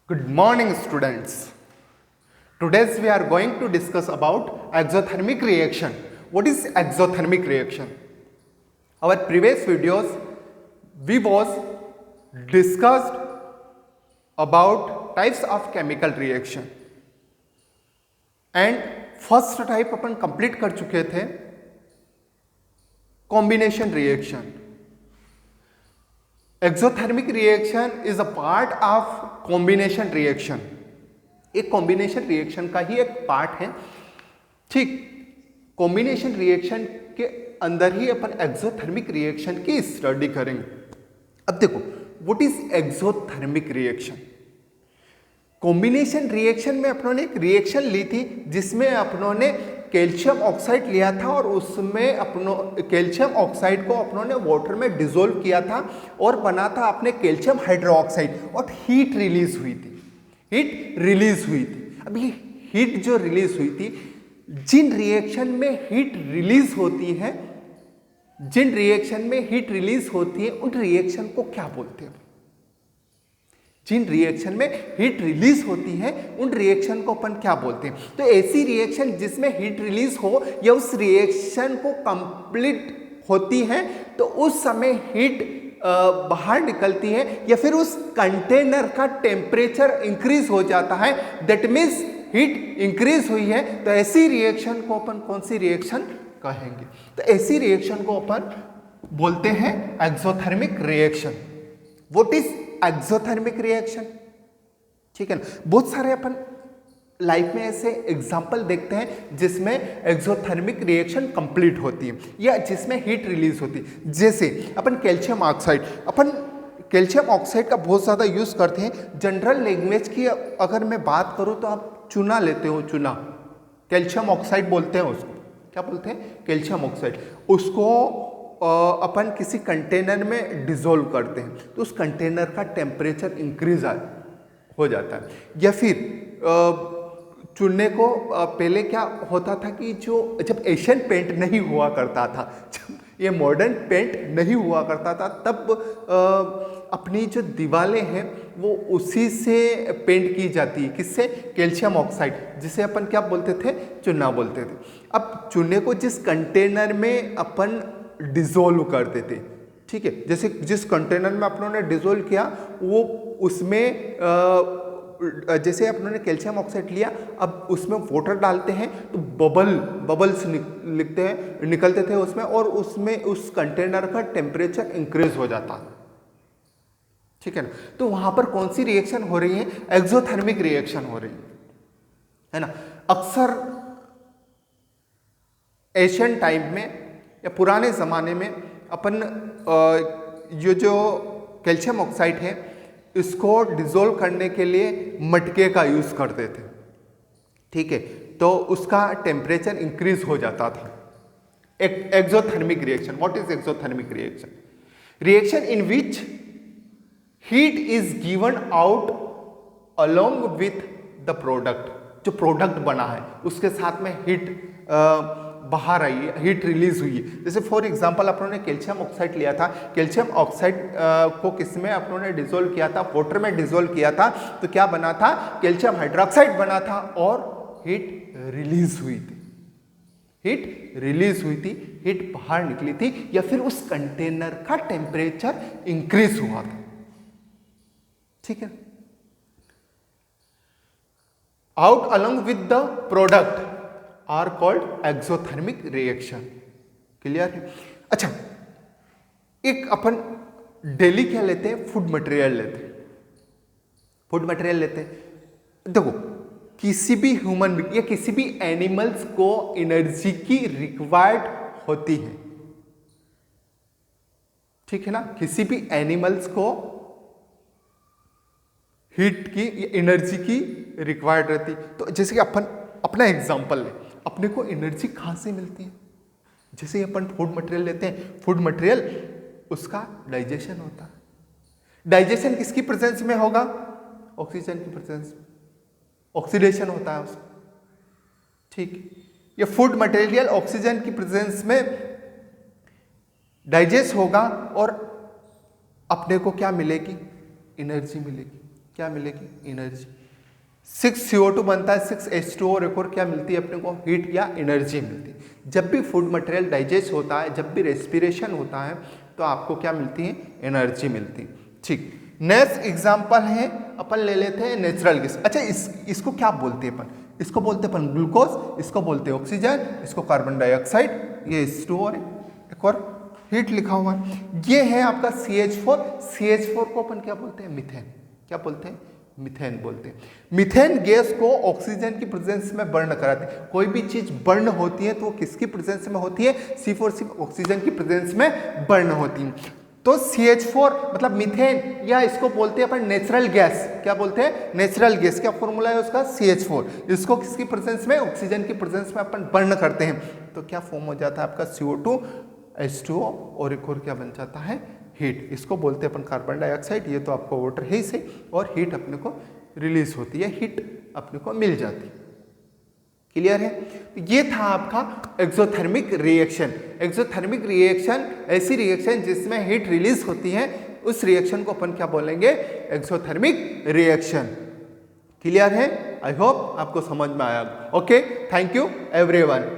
Good morning, students. Today we are going to discuss about exothermic reaction. What is exothermic reaction? Our previous videos we was discussed about types of chemical reaction and first type upon complete कर चुके थे combination reaction. Exothermic reaction is a part of combination reaction. एक combination reaction का ही एक part है. ठीक, combination reaction के अंदर ही अपन एक्सोथर्मिक रिएक्शन की स्टडी करेंगे. अब देखो, what is exothermic reaction. Combination reaction में अपनों ने एक रिएक्शन ली थी जिसमें अपनों ने कैल्शियम ऑक्साइड लिया था और उसमें अपनों कैल्शियम ऑक्साइड को अपनों ने वाटर में डिसोल्व किया था और बना था अपने कैल्शियम हाइड्रोक्साइड और हीट रिलीज हुई थी. अब ये हीट जो रिलीज हुई थी, जिन रिएक्शन में हीट रिलीज होती है उन रिएक्शन को क्या बोलते हैं. जिन रिएक्शन में हीट रिलीज होती है उन रिएक्शन को अपन क्या बोलते हैं. तो ऐसी रिएक्शन जिसमें हीट रिलीज हो या उस रिएक्शन को कंप्लीट होती है तो उस समय हीट बाहर निकलती है या फिर उस कंटेनर का टेम्परेचर इंक्रीज हो जाता है. दैट मीन्स हीट इंक्रीज हुई है. तो ऐसी रिएक्शन को अपन कौन सी रिएक्शन कहेंगे. तो ऐसी रिएक्शन को अपन बोलते हैं exothermic reaction. What is exothermic reaction. ठीक है ना. बहुत सारे अपन लाइफ में ऐसे एग्जाम्पल देखते हैं जिसमें एक्सोथर्मिक रिएक्शन कंप्लीट होती है या जिसमें हीट रिलीज होती है. जैसे अपन कैल्शियम ऑक्साइड का बहुत ज़्यादा यूज़ करते हैं. जनरल लैंग्वेज की अगर मैं बात करूँ तो आप चूना लेते हो. चूना कैल्शियम ऑक्साइड बोलते हैं उसको. क्या बोलते हैं? Calcium oxide. उसको अपन किसी कंटेनर में डिसोल्व करते हैं तो उस कंटेनर का टेम्परेचर इंक्रीज हो जाता है. या फिर चुनने को पहले क्या होता था कि जब एशियन पेंट नहीं हुआ करता था, जब ये मॉडर्न पेंट नहीं हुआ करता था, तब अपनी जो दीवारें हैं वो उसी से पेंट की जाती है. किससे? कैल्शियम ऑक्साइड, जिसे अपन क्या बोलते थे? चूना बोलते थे. अब चूने को जिस कंटेनर में अपन डिसोल्व करते थे, ठीक है, जैसे जिस कंटेनर में अपनों ने डिसोल्व किया वो उसमें जैसे अपनों ने कैल्शियम ऑक्साइड लिया, अब उसमें वाटर डालते हैं तो बबल्स निकलते थे उसमें और उसमें उस कंटेनर का टेम्परेचर इंक्रीज हो जाता है. ठीक है ना. तो वहां पर कौन सी रिएक्शन हो रही है? एक्सोथर्मिक रिएक्शन हो रही है ना. अक्सर एशियन टाइम में या पुराने ज़माने में अपन ये जो कैल्शियम ऑक्साइड है इसको डिसोल्व करने के लिए मटके का यूज़ करते थे. ठीक है, तो उसका टेम्परेचर इंक्रीज हो जाता था. Exothermic reaction. What is exothermic reaction? Reaction in which heat is given out along with the product. जो प्रोडक्ट बना है उसके साथ में हीट बाहर आई है, हीट रिलीज हुई है. जैसे फॉर एग्जांपल अपनों ने कैल्शियम ऑक्साइड लिया था. कैल्शियम ऑक्साइड को किस में अपनों ने डिसोल्व किया था? वाटर में डिसोल्व किया था. तो क्या बना था? कैल्शियम हाइड्रोक्साइड बना था और हीट रिलीज हुई थी. हीट बाहर निकली थी या फिर उस कंटेनर का टेम्परेचर इंक्रीज हुआ था. ठीक है. Out along with the product are called exothermic reaction. Clear है? अच्छा, एक अपन डेली क्या लेते हैं? फूड मटेरियल लेते हैं. देखो, किसी भी ह्यूमन या किसी भी एनिमल्स को एनर्जी की रिक्वायर्ड होती है. ठीक है ना. किसी भी एनिमल्स को हीट की एनर्जी की रिक्वायर्ड रहती. तो जैसे कि अपन अपना एग्जांपल लें, अपने को एनर्जी कहाँ से मिलती है? जैसे अपन फूड मटेरियल लेते हैं. फूड मटेरियल उसका डाइजेशन होता है. डाइजेशन किसकी प्रेजेंस में होगा? ऑक्सीजन की प्रेजेंस में. ऑक्सीडेशन होता है उसका. ठीक, ये फूड मटेरियल ऑक्सीजन की प्रेजेंस में डाइजेस्ट होगा और अपने को क्या मिलेगी? एनर्जी मिलेगी. क्या मिलेगी? एनर्जी। 6 CO2 बनता है, 6 H2O और एक और क्या मिलती है अपने को? हीट या एनर्जी मिलती है। जब भी फूड मटेरियल डाइजेस्ट होता है, जब भी रेस्पिरेशन होता है, तो आपको क्या मिलती है? एनर्जी मिलती है। ठीक, नेक्स्ट एग्जाम्पल है, अपन ले लेते हैं नेचुरल गैस। अच्छा, इसको क्या बोलते हैं अपन? इसको बोलते हैं अपन ग्लूकोज, इसको बोलते हैं ऑक्सीजन, इसको कार्बन डाइऑक्साइड, ये H2O और एक और हीट लिखा हुआ है। ये है आपका CH4। CH4 को अपन क्या बोलते हैं? मीथेन। क्या बोलते हैं? मीथेन बोलते हैं। मीथेन गैस को ऑक्सीजन की प्रेजेंस में बर्न कराते हैं। कोई भी चीज बर्न होती है तो वो किसकी प्रेजेंस में होती है? सिर्फ और सिर्फ ऑक्सीजन की प्रेजेंस में बर्न होती है। तो CH4 मतलब मीथेन, या इसको बोलते हैं अपन नेचुरल गैस। क्या बोलते हैं? Natural gas. क्या फॉर्मूला है उसका? CH4। इसको किसकी प्रेजेंस में? ऑक्सीजन की प्रेजेंस में अपन बर्न करते हैं तो क्या फॉर्म हो जाता है आपका? CO2 H2O और एक और क्या बन जाता है? हीट। इसको बोलते हैं अपन कार्बन डाइऑक्साइड। ये तो आपको वाटर है ही से, और हीट अपने को रिलीज होती है, हीट अपने को मिल जाती है। क्लियर है? ये था आपका एक्सोथर्मिक रिएक्शन। एक्सोथर्मिक रिएक्शन ऐसी रिएक्शन जिसमें हीट रिलीज होती है, उस रिएक्शन को अपन क्या बोलेंगे? Exothermic reaction. क्लियर है? आई होप आपको समझ में आया। Okay, thank you everyone.